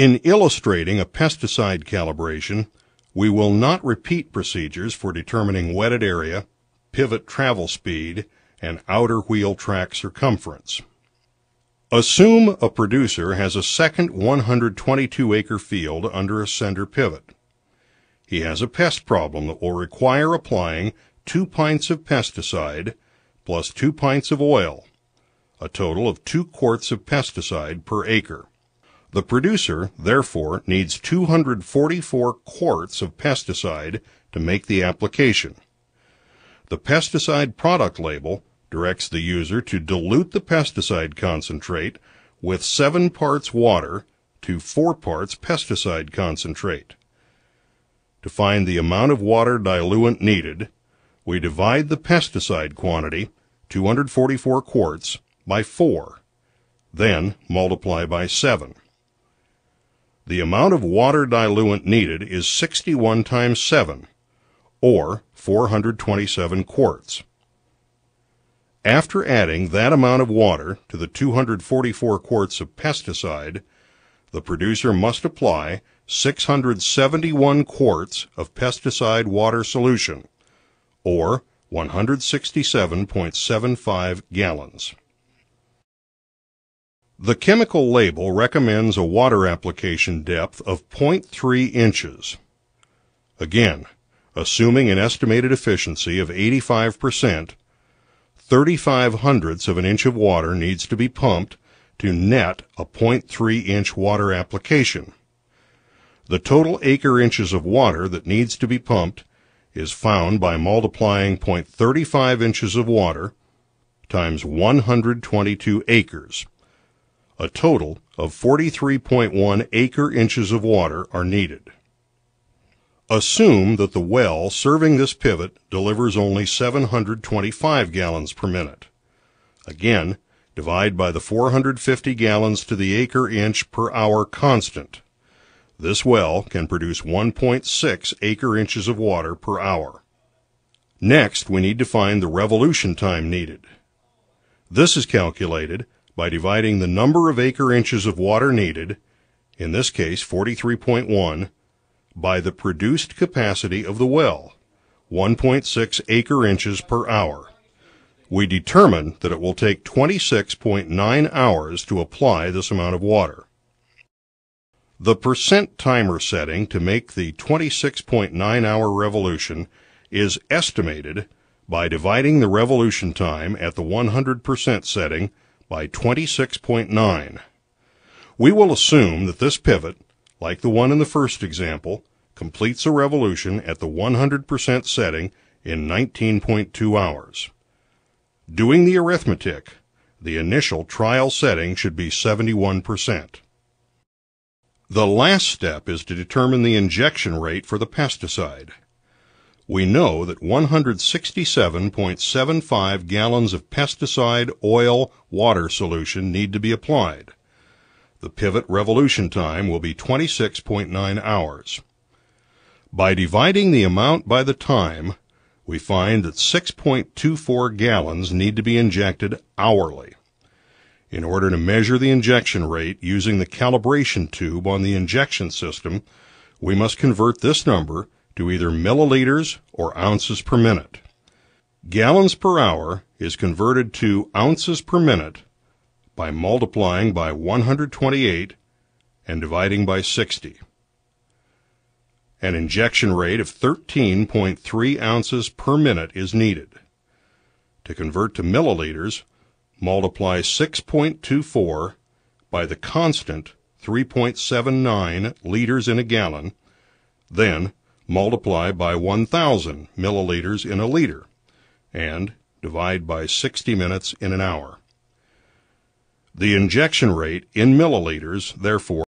In illustrating a pesticide calibration, we will not repeat procedures for determining wetted area, pivot travel speed, and outer wheel track circumference. Assume a producer has a second 122-acre field under a center pivot. He has a pest problem that will require applying 2 pints of pesticide plus 2 pints of oil, a total of 2 quarts of pesticide per acre. The producer, therefore, needs 244 quarts of pesticide to make the application. The pesticide product label directs the user to dilute the pesticide concentrate with 7 parts water to 4 parts pesticide concentrate. To find the amount of water diluent needed, we divide the pesticide quantity, 244 quarts, by 4, then multiply by 7. The amount of water diluent needed is 61 times 7, or 427 quarts. After adding that amount of water to the 244 quarts of pesticide, the producer must apply 671 quarts of pesticide water solution, or 167.75 gallons. The chemical label recommends a water application depth of 0.3 inches. Again, assuming an estimated efficiency of 85%, 35 hundredths of an inch of water needs to be pumped to net a 0.3-inch water application. The total acre inches of water that needs to be pumped is found by multiplying 0.35 inches of water times 122 acres. A total of 43.1 acre inches of water are needed. Assume that the well serving this pivot delivers only 725 gallons per minute. Again, divide by the 450 gallons to the acre inch per hour constant. This well can produce 1.6 acre inches of water per hour. Next, we need to find the revolution time needed. This is calculated by dividing the number of acre inches of water needed, in this case 43.1, by the produced capacity of the well, 1.6 acre inches per hour. We determine that it will take 26.9 hours to apply this amount of water. The percent timer setting to make the 26.9-hour revolution is estimated by dividing the revolution time at the 100% setting by 26.9. We will assume that this pivot, like the one in the first example, completes a revolution at the 100% setting in 19.2 hours. Doing the arithmetic, the initial trial setting should be 71%. The last step is to determine the injection rate for the pesticide. We know that 167.75 gallons of pesticide oil water solution need to be applied. The pivot revolution time will be 26.9 hours. By dividing the amount by the time, we find that 6.24 gallons need to be injected hourly. In order to measure the injection rate using the calibration tube on the injection system, we must convert this number to either milliliters or ounces per minute. Gallons per hour is converted to ounces per minute by multiplying by 128 and dividing by 60. An injection rate of 13.3 ounces per minute is needed. To convert to milliliters, multiply 6.24 by the constant 3.79 liters in a gallon, then multiply by 1,000 milliliters in a liter, and divide by 60 minutes in an hour. The injection rate in milliliters, therefore,